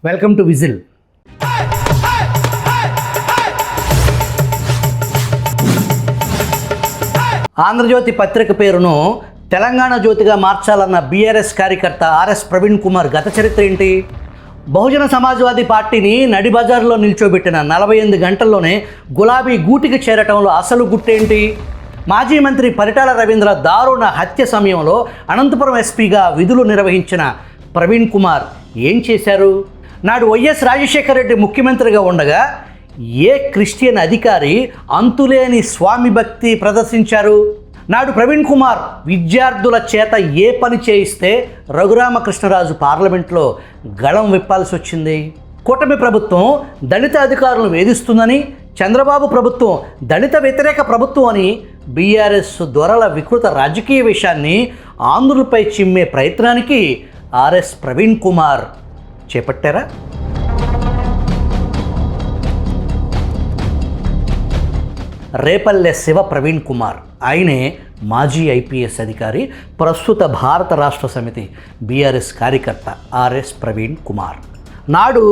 Welcome to whistle. Andhra Jyothi పత్రిక పేరును Telangana జ్యోతిగా మార్చాలన్న BRS కార్యకర్త ఆర్ఎస్ ప్రవీణ్ కుమార్ గత చరిత్ర ఏంటి? బహుజన సమాజ్వాదీ పార్టీని నడిబజార్లో నిల్చోబెట్టిన 48 గంటల్లోనే గులాబీ గూటికి చేరటంలో అసలు గుట్టేంటి? మాజీ మంత్రి పరిటాల రవీంద్ర దారుణ హత్య సమయంలో అనంతపురం ఎస్పీగా విధులు నిర్వహించిన ప్రవీణ్ కుమార్ ఏం చేశారు? నాడు వైఎస్ రాజశేఖర రెడ్డి ముఖ్యమంత్రిగా ఉండగా ఏ క్రిస్టియన్ అధికారి అంతులేని స్వామి భక్తి ప్రదర్శించారు? నాడు ప్రవీణ్ కుమార్ విద్యార్థుల చేత ఏ పని చేయిస్తే రఘురామకృష్ణరాజు పార్లమెంట్లో గళం విప్పాల్సి వచ్చింది? కూటమి ప్రభుత్వం దళిత అధికారులను వేధిస్తుందని, చంద్రబాబు ప్రభుత్వం దళిత వ్యతిరేక ప్రభుత్వం అని బీఆర్ఎస్ దొరల వికృత రాజకీయ విషయాన్ని ఆంధ్రులపై చిమ్మే ప్రయత్నానికి ఆర్ఎస్ ప్రవీణ్ కుమార్ చేపట్టారా? రేపల్లె శివ ప్రవీణ్ కుమార్, ఆయనే మాజీ ఐపీఎస్ అధికారి, ప్రస్తుత భారత రాష్ట్ర సమితి బీఆర్ఎస్ కార్యకర్త ఆర్ఎస్ ప్రవీణ్ కుమార్. నాడు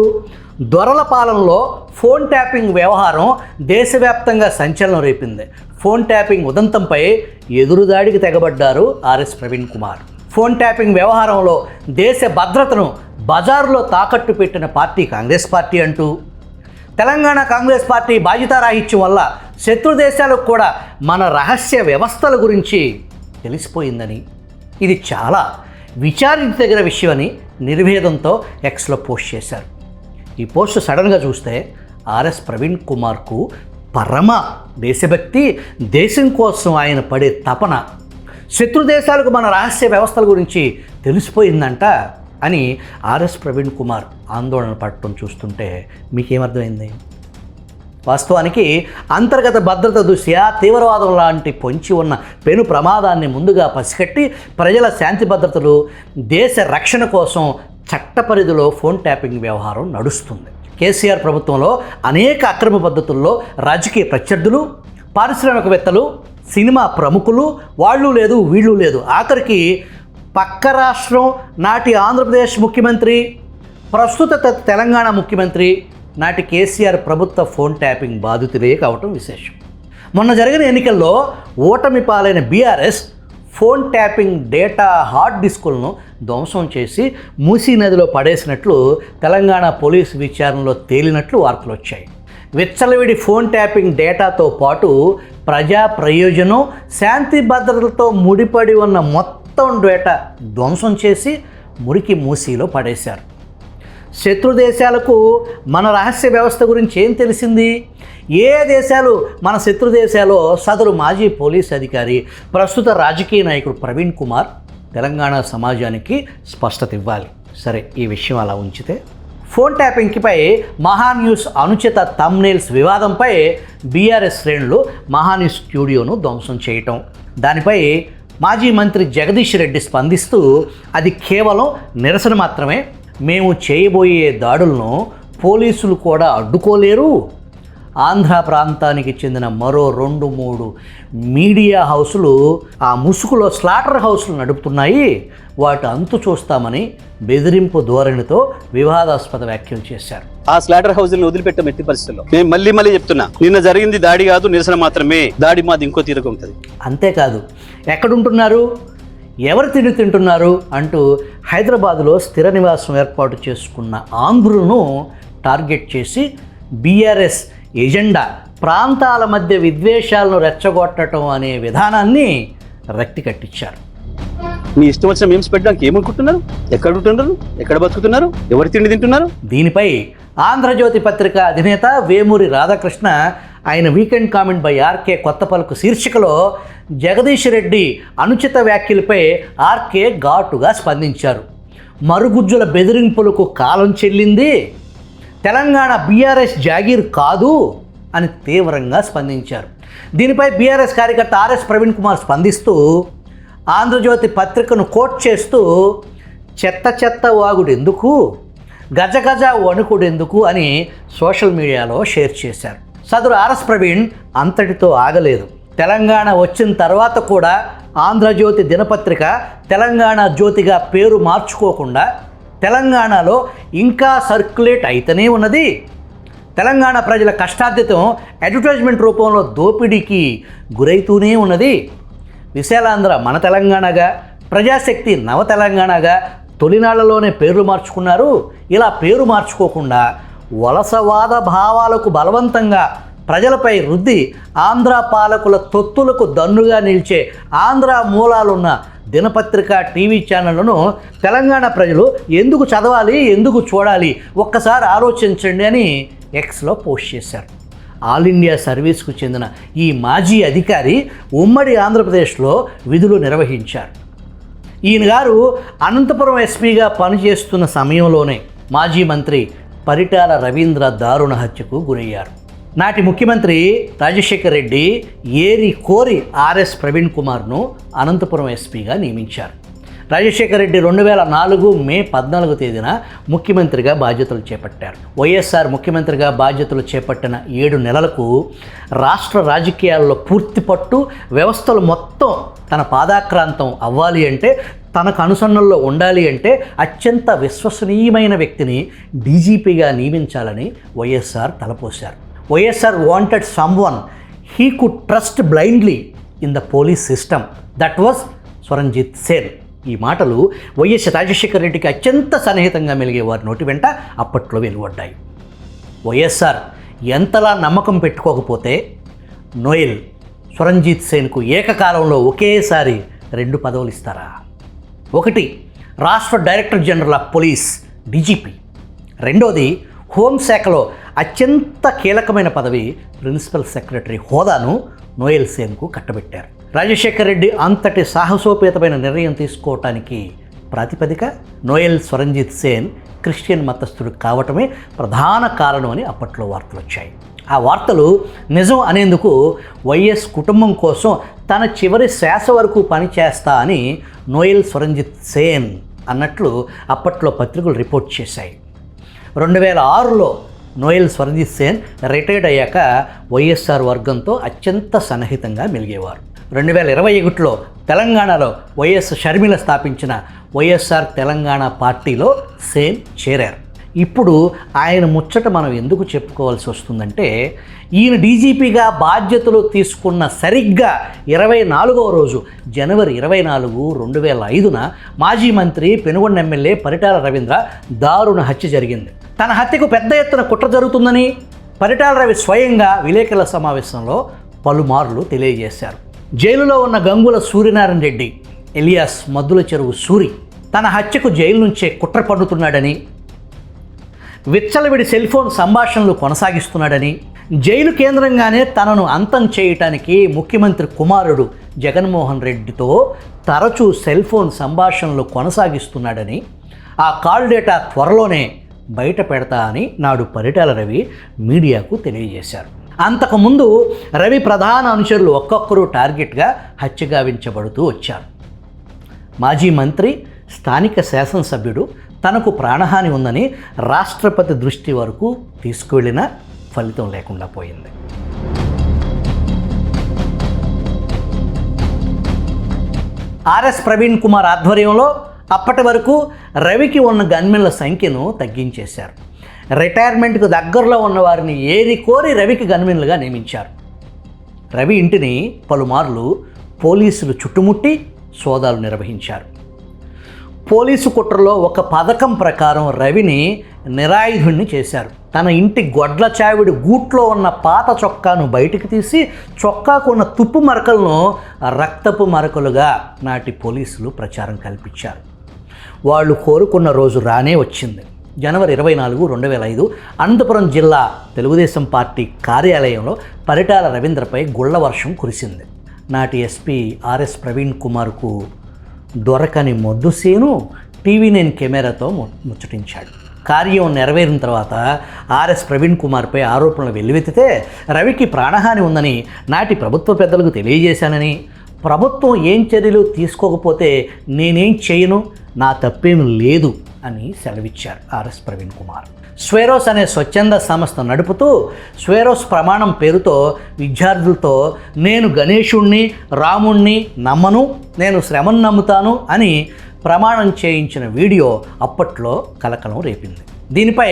దొరల పాలనలో ఫోన్ ట్యాపింగ్ వ్యవహారం దేశవ్యాప్తంగా సంచలనం రేపింది. ఫోన్ ట్యాపింగ్ ఉదంతంపై ఎదురుదాడికి తెగబడ్డారు RS Praveen Kumar. Phone tapping వ్యవహారంలో దేశ భద్రతను బజారులో తాకట్టు పెట్టిన పార్టీ కాంగ్రెస్ పార్టీ అంటూ, తెలంగాణ కాంగ్రెస్ పార్టీ బాధ్యతారాహిత్యం వల్ల శత్రు దేశాలకు కూడా మన రహస్య వ్యవస్థల గురించి తెలిసిపోయిందని, ఇది చాలా విచారించదగిన విషయమని నిర్వేదంతో ఎక్స్లో పోస్ట్ చేశారు. ఈ పోస్ట్ సడన్గా చూస్తే ఆర్ఎస్ ప్రవీణ్ కుమార్కు పరమ దేశభక్తి, దేశం కోసం ఆయన పడే తపన, శత్రు దేశాలకు మన రహస్య వ్యవస్థల గురించి తెలిసిపోయిందంట అని ఆర్ఎస్ ప్రవీణ్ కుమార్ ఆందోళన పడటం చూస్తుంటే మీకేమర్థమైంది? వాస్తవానికి అంతర్గత భద్రత దృష్ట్యా తీవ్రవాదం లాంటి పొంచి ఉన్న పెను ప్రమాదాన్ని ముందుగా పసిగట్టి ప్రజల శాంతి భద్రతలు, దేశ రక్షణ కోసం చట్ట పరిధిలో ఫోన్ ట్యాపింగ్ వ్యవహారం నడుస్తుంది. కేసీఆర్ ప్రభుత్వంలో అనేక అక్రమ పద్ధతుల్లో రాజకీయ ప్రత్యర్థులు, పారిశ్రామికవేత్తలు, సినిమా ప్రముఖులు, వాళ్ళు లేదు వీళ్ళు లేదు, ఆఖరికి పక్క రాష్ట్రం నాటి ఆంధ్రప్రదేశ్ ముఖ్యమంత్రి, ప్రస్తుత తెలంగాణ ముఖ్యమంత్రి నాటి కేసీఆర్ ప్రభుత్వ ఫోన్ ట్యాపింగ్ బాధితులే కావటం విశేషం. మొన్న జరిగిన ఎన్నికల్లో ఓటమి పాలైన BRS phone tapping data hard డిస్కులను ధ్వంసం చేసి మూసీ నదిలో పడేసినట్లు తెలంగాణ పోలీసు విచారణలో తేలినట్లు వార్తలు వచ్చాయి. విచ్చలవిడి ఫోన్ ట్యాపింగ్ డేటాతో పాటు ప్రజా ప్రయోజనం, శాంతి భద్రతలతో ముడిపడి ఉన్న మొత్తం డేటా ధ్వంసం చేసి మురికి మూసీలో పడేశారు. శత్రు దేశాలకు మన రహస్య వ్యవస్థ గురించి ఏం తెలిసింది? ఏ దేశాలు మన శత్రు దేశాలో సదరు మాజీ పోలీస్ అధికారి, ప్రస్తుత రాజకీయ నాయకుడు ప్రవీణ్ కుమార్ తెలంగాణ సమాజానికి స్పష్టత ఇవ్వాలి. సరే, ఈ విషయం అలా ఉంచితే, ఫోన్ ట్యాపింగ్పై మహాన్యూస్ అనుచిత థంబ్నెయిల్స్ వివాదంపై బీఆర్ఎస్ శ్రేణులు మహాన్యూస్ స్టూడియోను ధ్వంసం చేయటం, దానిపై మాజీ మంత్రి జగదీష్ రెడ్డి స్పందిస్తూ అది కేవలం నిరసన మాత్రమే, మేము చేయబోయే దాడులను పోలీసులు కూడా అడ్డుకోలేరు, ఆంధ్ర ప్రాంతానికి చెందిన మరో 2-3 మీడియా హౌసులు ఆ ముసుగులో స్లాటర్ హౌసులు నడుపుతున్నాయి, వాటి అంతు చూస్తామని బెదిరింపు ధోరణితో వివాదాస్పద వ్యాఖ్యలు చేశారు. ఆ స్లాటర్ హౌస్ని వదిలిపెట్టాం ఎట్టి పరిస్థితుల్లో. నేను మళ్ళీ చెప్తున్నా, నిన్న జరిగింది దాడి కాదు, నిరసన మాత్రమే. దాడి మాది ఇంకో తీరుగా ఉంటుంది. అంతేకాదు, ఎక్కడుంటున్నారు, ఎవరు తింటున్నారు అంటూ హైదరాబాదులో స్థిర నివాసం ఏర్పాటు చేసుకున్న ఆంధ్రులను టార్గెట్ చేసి బీఆర్ఎస్ ఎజెండా ప్రాంతాల మధ్య విద్వేషాలను రెచ్చగొట్టడం అనే విధానాన్ని రక్తి కట్టించారు. మీ ఇష్టం వచ్చిన మేమ్స్ పెట్టడానికి ఏమనుకుంటున్నారు? ఎక్కడ ఉంటున్నారు? ఎక్కడ బతుకుతున్నారు? ఎవరు తిండి తింటున్నారు? దీనిపై ఆంధ్రజ్యోతి పత్రిక అధినేత వేమూరి రాధాకృష్ణ ఆయన వీకెండ్ కామెంట్ బై ఆర్కే కొత్తపల్కు శీర్షికలో జగదీష్ రెడ్డి అనుచిత వ్యాఖ్యలపై ఆర్కే ఘాటుగా స్పందించారు. మరుగుజ్జుల బెదిరింపులకు కాలం చెల్లింది, తెలంగాణ బీఆర్ఎస్ జాగీర్ కాదు అని తీవ్రంగా స్పందించారు. దీనిపై బీఆర్ఎస్ కార్యకర్త ఆర్ఎస్ ప్రవీణ్ కుమార్ స్పందిస్తూ ఆంధ్రజ్యోతి పత్రికను కోట్ చేస్తూ చెత్త చెత్త వాగుడెందుకు, గజ గజ వణుకుడెందుకు అని సోషల్ మీడియాలో షేర్ చేశారు. సదరు ఆర్ఎస్ ప్రవీణ్ అంతటితో ఆగలేదు. తెలంగాణ వచ్చిన తర్వాత కూడా ఆంధ్రజ్యోతి దినపత్రిక తెలంగాణ జ్యోతిగా పేరు మార్చుకోకుండా తెలంగాణలో ఇంకా సర్క్యులేట్ అయితేనే ఉన్నది. తెలంగాణ ప్రజల కష్టార్జితం అడ్వర్టైజ్మెంట్ రూపంలో దోపిడీకి గురైతూనే ఉన్నది. విశాలాంధ్ర మన తెలంగాణగా, ప్రజాశక్తి నవ తెలంగాణగా తొలినాళ్లలోనే పేర్లు మార్చుకున్నారు. ఇలా పేరు మార్చుకోకుండా వలసవాద భావాలకు బలవంతంగా ప్రజలపై రుద్ది ఆంధ్ర పాలకుల తొత్తులకు దన్నుగా నిలిచే ఆంధ్ర మూలాలున్న దినపత్రిక, టీవీ ఛానళ్లను తెలంగాణ ప్రజలు ఎందుకు చదవాలి, ఎందుకు చూడాలి, ఒక్కసారి ఆలోచించండి అని ఎక్స్లో పోస్ట్ చేశారు. ఆల్ ఇండియా సర్వీస్కు చెందిన ఈ మాజీ అధికారి ఉమ్మడి ఆంధ్రప్రదేశ్లో విధులు నిర్వహించారు. ఈయన గారు అనంతపురం ఎస్పీగా పనిచేస్తున్న సమయంలోనే మాజీ మంత్రి పరిటాల రవీంద్ర దారుణ హత్యకు గురయ్యారు. నాటి ముఖ్యమంత్రి రాజశేఖర్ రెడ్డి ఏరి కోరి ఆర్ఎస్ ప్రవీణ్ కుమార్ను అనంతపురం ఎస్పీగా నియమించారు. రాజశేఖర్ రెడ్డి 2004 మే 14 తేదీన ముఖ్యమంత్రిగా బాధ్యతలు చేపట్టారు. వైఎస్ఆర్ ముఖ్యమంత్రిగా బాధ్యతలు చేపట్టిన 7 నెలలకు రాష్ట్ర రాజకీయాల్లో పూర్తి పట్టు, వ్యవస్థలు మొత్తం తన పాదాక్రాంతం అవ్వాలి అంటే, తనకు అనుసరణలో ఉండాలి అంటే అత్యంత విశ్వసనీయమైన వ్యక్తిని డీజీపీగా నియమించాలని వైఎస్ఆర్ తలపోశారు. YSR wanted someone he could trust blindly in the police system, that was Swaranjit Sen. ఈ మాటలు వైఎస్ రాజశేఖర్ రెడ్డికి అత్యంత సన్నిహితంగా మెలిగే వారి నోటి వెంట అప్పట్లో వెలువడ్డాయి. వైఎస్ఆర్ ఎంతలా నమ్మకం పెట్టుకోకపోతే నోయల్, స్వరంజిత్ సేన్కు ఏకకాలంలో ఒకేసారి 2 పదవులు ఇస్తారా? ఒకటి రాష్ట్ర director general of police DGP, రెండోది హోంశాఖలో అత్యంత కీలకమైన పదవి ప్రిన్సిపల్ సెక్రటరీ హోదాను నోయల్ సేన్కు కట్టబెట్టారు. రాజశేఖర్ రెడ్డి అంతటి సాహసోపేతమైన నిర్ణయం తీసుకోవటానికి ప్రాతిపదిక నోయల్ స్వరంజిత్ సేన్ క్రిస్టియన్ మతస్థుడు కావటమే ప్రధాన కారణం అని అప్పట్లో వార్తలు వచ్చాయి. ఆ వార్తలు నిజం అనేందుకు వైఎస్ కుటుంబం కోసం తన చివరి శ్వాస వరకు పనిచేస్తా అని నోయల్ స్వరంజిత్ సేన్ అన్నట్లు అప్పట్లో పత్రికలు రిపోర్ట్ చేశాయి. 2006లో నోయల్ స్వరంజిత్ సేన్ రిటైర్డ్ అయ్యాక వైఎస్ఆర్ వర్గంతో అత్యంత సన్నిహితంగా మెలిగేవారు. 2021లో తెలంగాణలో వైఎస్ షర్మిల స్థాపించిన వైఎస్ఆర్ తెలంగాణ పార్టీలో సేన్ చేరారు. ఇప్పుడు ఆయన ముచ్చట మనం ఎందుకు చెప్పుకోవాల్సి వస్తుందంటే, ఈయన డీజీపీగా బాధ్యతలు తీసుకున్న సరిగ్గా 24వ రోజు జనవరి 24, 2005న మాజీ మంత్రి పెనుగొండ ఎమ్మెల్యే పరిటాల రవీంద్ర దారుణ హత్య జరిగింది. తన హత్యకు పెద్ద ఎత్తున కుట్ర జరుగుతుందని పరిటాల రవి స్వయంగా విలేకరుల సమావేశంలో పలుమార్లు తెలియజేశారు. జైలులో ఉన్న గంగుల సూర్యనారాయణ రెడ్డి ఎలియాస్ మద్దుల చెరువు సూరి తన హత్యకు జైలు నుంచే కుట్ర పన్నుతున్నాడని, విచ్చలవిడి సెల్ ఫోన్ సంభాషణలు కొనసాగిస్తున్నాడని, జైలు కేంద్రంగానే తనను అంతం చేయటానికి ముఖ్యమంత్రి కుమారుడు జగన్మోహన్ రెడ్డితో తరచూ సెల్ ఫోన్ సంభాషణలు కొనసాగిస్తున్నాడని, ఆ కాల్ డేటా త్వరలోనే బయట పెడతా అని నాడు పరిటాల రవి మీడియాకు తెలియజేశారు. అంతకుముందు రవి ప్రధాన అనుచరులు ఒక్కొక్కరు టార్గెట్గా హత్యగావించబడుతూ వచ్చారు. మాజీ మంత్రి, స్థానిక శాసనసభ్యుడు తనకు ప్రాణహాని ఉందని రాష్ట్రపతి దృష్టి వరకు తీసుకువెళ్ళినా ఫలితం లేకుండా పోయింది. ఆర్ఎస్ ప్రవీణ్ కుమార్ ఆధ్వర్యంలో అప్పటి వరకు రవికి ఉన్న గన్మెన్ల సంఖ్యను తగ్గించేశారు. రిటైర్మెంట్కు దగ్గరలో ఉన్న వారిని ఏరి కోరి రవికి గన్మెన్లుగా నియమించారు. రవి ఇంటిని పలుమార్లు పోలీసులు చుట్టుముట్టి సోదాలు నిర్వహించారు. పోలీసు కుట్రలో ఒక పథకం ప్రకారం రవిని నిరాయుధుణ్ణి చేశారు. తన ఇంటి గొడ్ల చావిడి గూట్లో ఉన్న పాత చొక్కాను బయటికి తీసి చొక్కాకు ఉన్న తుప్పు మరకలను రక్తపు మరకలుగా నాటి పోలీసులు ప్రచారం కల్పించారు. వాళ్ళు కోరుకున్న రోజు రానే వచ్చింది. జనవరి 24, 2005 అనంతపురం జిల్లా తెలుగుదేశం పార్టీ కార్యాలయంలో పరిటాల రవీంద్రపై గుళ్ల వర్షం కురిసింది. నాటి ఎస్పీ ఆర్ఎస్ ప్రవీణ్ కుమార్కు దొరకని మొద్దుసేను TV9 కెమెరాతో ముచ్చటించాడు. కార్యం నెరవేరిన తర్వాత ఆర్ఎస్ ప్రవీణ్ కుమార్పై ఆరోపణలు వెల్లువెత్తితే రవికి ప్రాణహాని ఉందని నాటి ప్రభుత్వ పెద్దలకు తెలియజేశానని, ప్రభుత్వం ఏం చర్యలు తీసుకోకపోతే నేనేం చేయను, నా తప్పేం లేదు అని సెలవిచ్చారు ఆర్ఎస్ ప్రవీణ్ కుమార్. స్వేరోస్ అనే స్వచ్ఛంద సంస్థ నడుపుతూ స్వేరోస్ ప్రమాణం పేరుతో విద్యార్థులతో నేను గణేశుణ్ణి, రాముణ్ణి నమ్మను, నేను శ్రమను నమ్ముతాను అని ప్రమాణం చేయించిన వీడియో అప్పట్లో కలకలం రేపింది. దీనిపై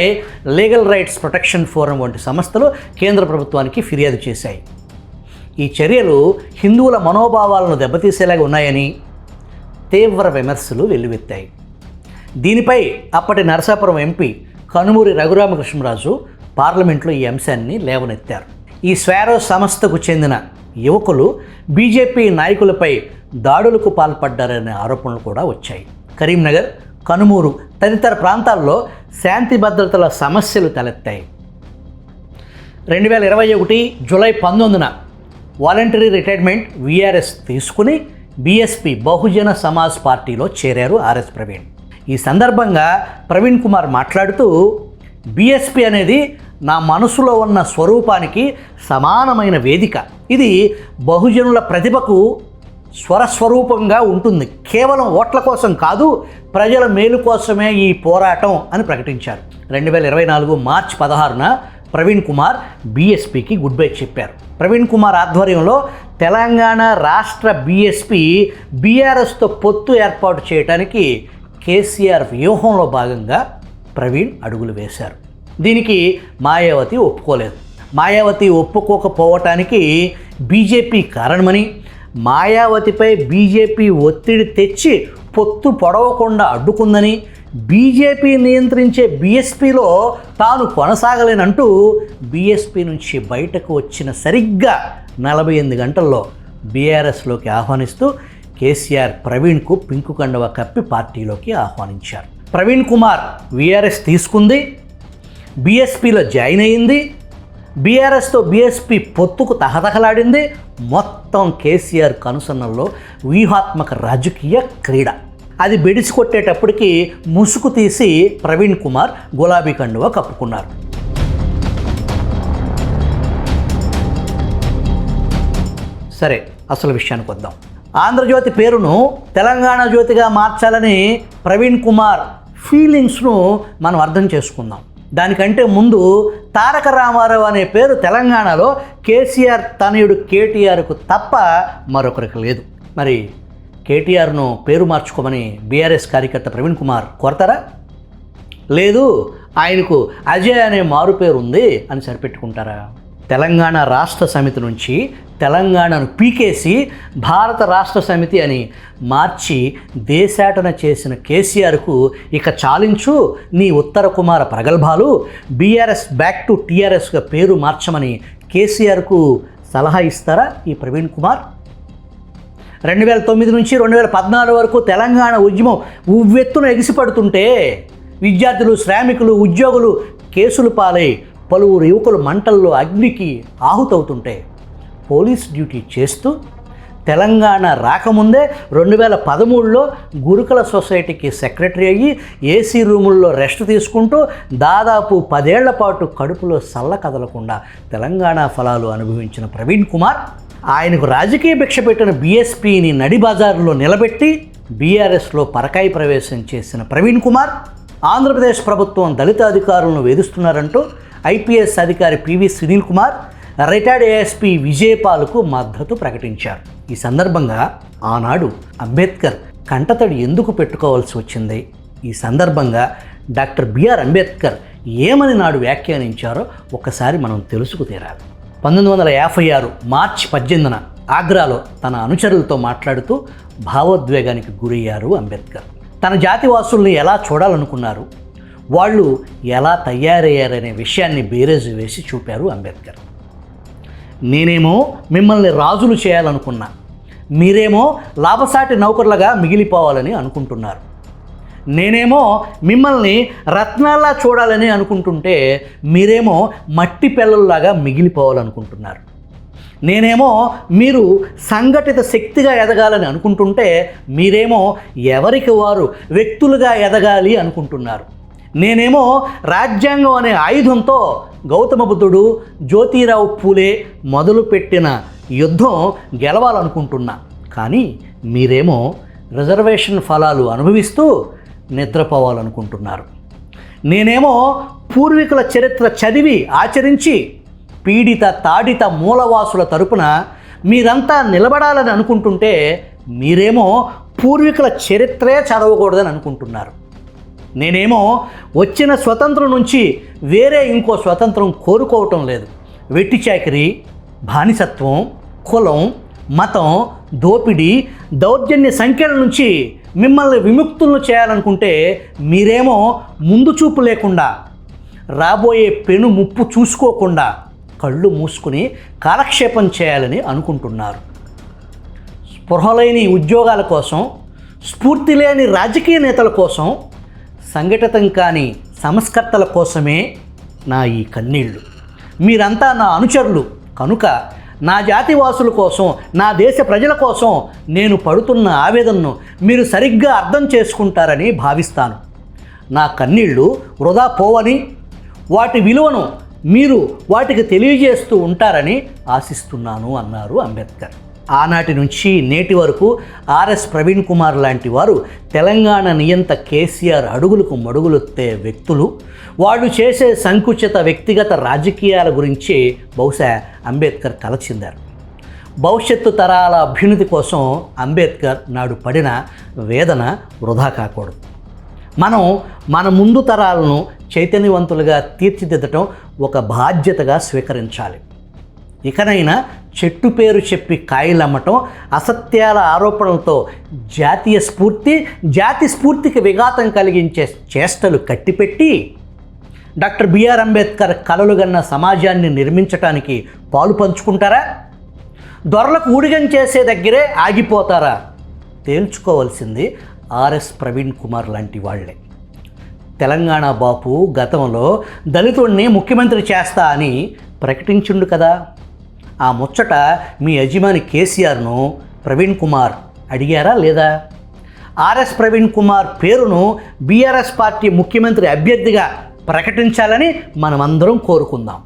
లీగల్ రైట్స్ ప్రొటెక్షన్ ఫోరం వంటి సంస్థలు కేంద్ర ప్రభుత్వానికి ఫిర్యాదు చేశాయి. ఈ చర్యలు హిందువుల మనోభావాలను దెబ్బతీసేలాగా ఉన్నాయని తీవ్ర విమర్శలు వెల్లువెత్తాయి. దీనిపై అప్పటి నరసాపురం ఎంపీ కనుమూరి రఘురామకృష్ణరాజు పార్లమెంట్లో ఈ అంశాన్ని లేవనెత్తారు. ఈ స్వారో సంస్థకు చెందిన యువకులు బీజేపీ నాయకులపై దాడులకు పాల్పడ్డారనే ఆరోపణలు కూడా వచ్చాయి. కరీంనగర్, కనుమూరు తదితర ప్రాంతాల్లో శాంతి భద్రతల సమస్యలు తలెత్తాయి. 2021 జూలై 19న వాలంటరీ రిటైర్మెంట్ వీఆర్ఎస్ తీసుకుని బీఎస్పీ బహుజన సమాజ్ పార్టీలో చేరారు ఆర్ఎస్ ప్రవీణ్. ఈ సందర్భంగా ప్రవీణ్ కుమార్ మాట్లాడుతూ, బీఎస్పీ అనేది నా మనసులో ఉన్న స్వరూపానికి సమానమైన వేదిక. ఇది బహుజనుల ప్రతిభకు స్వరస్వరూపంగా ఉంటుంది. కేవలం ఓట్ల కోసం కాదు, ప్రజల మేలు కోసమే ఈ పోరాటం అని ప్రకటించారు. 2024 మార్చి 16న ప్రవీణ్ కుమార్ బీఎస్పీకి గుడ్ బై చెప్పారు. ప్రవీణ్ కుమార్ ఆధ్వర్యంలో తెలంగాణ రాష్ట్ర బీఎస్పీ బీఆర్ఎస్తో పొత్తు ఏర్పాటు చేయడానికి కేసీఆర్ వ్యూహంలో భాగంగా ప్రవీణ్ అడుగులు వేశారు. దీనికి మాయావతి ఒప్పుకోలేదు. మాయావతి ఒప్పుకోకపోవటానికి బీజేపీ కారణమని, మాయావతిపై బీజేపీ ఒత్తిడి తెచ్చి పొత్తు పొడవకుండా అడ్డుకుందని, బీజేపీ నియంత్రించే బీఎస్పీలో తాను కొనసాగలేనంటూ బీఎస్పీ నుంచి బయటకు వచ్చిన సరిగ్గా 48 గంటల్లో బీఆర్ఎస్లోకి ఆహ్వానిస్తూ కేసీఆర్ ప్రవీణ్కు పింకు కండువా కప్పి పార్టీలోకి ఆహ్వానించారు. ప్రవీణ్ కుమార్ వీఆర్ఎస్ తీసుకుంది, బీఎస్పీలో జాయిన్ అయ్యింది, బీఆర్ఎస్తో బీఎస్పీ పొత్తుకు తహతహలాడింది. మొత్తం కేసీఆర్ కనుసన్నల్లో వ్యూహాత్మక రాజకీయ క్రీడ. అది బెడిసి కొట్టేటప్పటికి ముసుగు తీసి ప్రవీణ్ కుమార్ గులాబీ కండువా కప్పుకున్నారు. సరే, అసలు విషయానికి వద్దాం. ఆంధ్రజ్యోతి పేరును తెలంగాణ జ్యోతిగా మార్చాలని ప్రవీణ్ కుమార్ ఫీలింగ్స్ను మనం అర్థం చేసుకుందాం. దానికంటే ముందు తారక రామారావు అనే పేరు తెలంగాణలో కేసీఆర్ తనయుడు కేటీఆర్కు తప్ప మరొకరికి లేదు. మరి కేటీఆర్ను పేరు మార్చుకోమని బీఆర్ఎస్ కార్యకర్త ప్రవీణ్ కుమార్ కోరతారా? లేదు, ఆయనకు అజయ్ అనే మారు పేరు ఉంది అని సరిపెట్టుకుంటారా? తెలంగాణ రాష్ట్ర సమితి నుంచి తెలంగాణను పీకేసి భారత రాష్ట్ర సమితి అని మార్చి దేశాటన చేసిన కేసీఆర్కు ఇక చాలించు నీ ఉత్తర కుమార ప్రగల్భాలు, బీఆర్ఎస్ బ్యాక్ టు టీఆర్ఎస్గా పేరు మార్చమని కేసీఆర్కు సలహా ఇస్తారా ఈ ప్రవీణ్ కుమార్? 2009 నుంచి 2014 వరకు తెలంగాణ ఉద్యమం ఉవ్వెత్తున ఎగిసిపడుతుంటే విద్యార్థులు, శ్రామికులు, ఉద్యోగులు కేసులు పాలై పలువురు యువకులు మంటల్లో అగ్నికి ఆహుతవుతుంటే పోలీస్ డ్యూటీ చేస్తూ తెలంగాణ రాకముందే 2013లో గురుకుల సొసైటీకి సెక్రటరీ అయ్యి ఏసీ రూముల్లో రెస్ట్ తీసుకుంటూ దాదాపు 10 ఏళ్ల పాటు కడుపులో సల్ల కదలకుండా తెలంగాణ ఫలాలు అనుభవించిన ప్రవీణ్ కుమార్ ఆయనకు రాజకీయ భిక్ష పెట్టిన బీఎస్పీని నడి బజారులో నిలబెట్టి బీఆర్ఎస్లో పరకాయ ప్రవేశం చేసిన ప్రవీణ్ కుమార్ ఆంధ్రప్రదేశ్ ప్రభుత్వం దళిత అధికారులను వేధిస్తున్నారంటూ ఐపీఎస్ అధికారి PV Sunil Kumar, retired ASP విజయపాల్కు మద్దతు ప్రకటించారు. ఈ సందర్భంగా ఆనాడు అంబేద్కర్ కంటతడి ఎందుకు పెట్టుకోవాల్సి వచ్చింది? ఈ సందర్భంగా డాక్టర్ బిఆర్ అంబేద్కర్ ఏమని నాడు వ్యాఖ్యానించారో ఒకసారి మనం తెలుసుకు తీరాలి. 1956 మార్చి 18న ఆగ్రాలో తన అనుచరులతో మాట్లాడుతూ భావోద్వేగానికి గురయ్యారు అంబేద్కర్. తన జాతివాసుల్ని ఎలా చూడాలనుకున్నారు, వాళ్ళు ఎలా తయారయ్యారనే విషయాన్ని బేరేజు వేసి చూపారు అంబేద్కర్. నేనేమో మిమ్మల్ని రాజులు చేయాలనుకున్నా, మీరేమో లాభసాటి నౌకర్లుగా మిగిలిపోవాలని అనుకుంటున్నారు. నేనేమో మిమ్మల్ని రత్నాల్లా చూడాలని అనుకుంటుంటే మీరేమో మట్టి పిల్లల్లాగా మిగిలిపోవాలనుకుంటున్నారు. నేనేమో మీరు సంఘటిత శక్తిగా ఎదగాలని అనుకుంటుంటే మీరేమో ఎవరికి వారు వ్యక్తులుగా ఎదగాలి అనుకుంటున్నారు. నేనేమో రాజ్యాంగం అనే ఆయుధంతో గౌతమ బుద్ధుడు, జ్యోతిరావు పూలే మొదలుపెట్టిన యుద్ధం గెలవాలనుకుంటున్నా. కానీ మీరేమో రిజర్వేషన్ ఫలాలు అనుభవిస్తూ నిద్రపోవాలనుకుంటున్నారు. నేనేమో పూర్వీకుల చరిత్ర చదివి ఆచరించి పీడిత తాడిత మూలవాసుల తరపున మీరంతా నిలబడాలని అనుకుంటుంటే మీరేమో పూర్వీకుల చరిత్రే చదవకూడదని అనుకుంటున్నారు. నేనేమో వచ్చిన స్వతంత్రం నుంచి వేరే ఇంకో స్వతంత్రం కోరుకోవటం లేదు. వెట్టి చాకిరి, బానిసత్వం, కులం, మతం, దోపిడీ, దౌర్జన్య సంఖ్యల నుంచి మిమ్మల్ని విముక్తులను చేయాలనుకుంటే మీరేమో ముందు చూపు లేకుండా, రాబోయే పెను ముప్పు చూసుకోకుండా కళ్ళు మూసుకుని కాలక్షేపం చేయాలని అనుకుంటున్నారు. స్పృహలేని ఉద్యోగాల కోసం, స్ఫూర్తి లేని రాజకీయ నేతల కోసం, సంఘటితం కాని సంస్కర్తల కోసమే నా ఈ కన్నీళ్ళు. మీరంతా నా అనుచరులు కనుక నా జాతివాసుల కోసం, నా దేశ ప్రజల కోసం నేను పడుతున్న ఆవేదనను మీరు సరిగ్గా అర్థం చేసుకుంటారని భావిస్తాను. నా కన్నీళ్ళు వృధా పోవని, వాటి విలువను మీరు వాటికి తెలియజేస్తూ ఉంటారని ఆశిస్తున్నాను అన్నారు అంబేద్కర్. ఆనాటి నుంచి నేటి వరకు ఆర్ఎస్ ప్రవీణ్ కుమార్ లాంటి వారు తెలంగాణ నియంత కేసీఆర్ అడుగులకు మడుగులొత్తే వ్యక్తులు. వాళ్ళు చేసే సంకుచిత వ్యక్తిగత రాజకీయాల గురించి బహుశా అంబేద్కర్ కలచిందారు. భవిష్యత్తు తరాల అభ్యున్నతి కోసం అంబేద్కర్ నాడు పడిన వేదన వృధా కాకూడదు. మనం మన ముందు తరాలను చైతన్యవంతులుగా తీర్చిదిద్దటం ఒక బాధ్యతగా స్వీకరించాలి. ఇకనైనా చెట్టు పేరు చెప్పి కాయలమ్మటం, అసత్యాల ఆరోపణలతో జాతి స్ఫూర్తికి విఘాతం కలిగించే చేష్టలు కట్టిపెట్టి డాక్టర్ బిఆర్ అంబేద్కర్ కలలుగన్న సమాజాన్ని నిర్మించటానికి పాలు పంచుకుంటారా? దొరలకు ఊడిగం చేసే దగ్గరే ఆగిపోతారా? తేల్చుకోవాల్సింది ఆర్ఎస్ ప్రవీణ్ కుమార్ లాంటి వాళ్లే. తెలంగాణ బాపు గతంలో దళితుడిని ముఖ్యమంత్రి చేస్తా అని ప్రకటించుండు కదా. ఆ ముచ్చట మీ యజమాని కేసీఆర్ను ప్రవీణ్ కుమార్ అడిగారా లేదా? ఆర్ఎస్ ప్రవీణ్ కుమార్ పేరును బీఆర్ఎస్ పార్టీ ముఖ్యమంత్రి అభ్యర్థిగా ప్రకటించాలని మనమందరం కోరుకుందాం.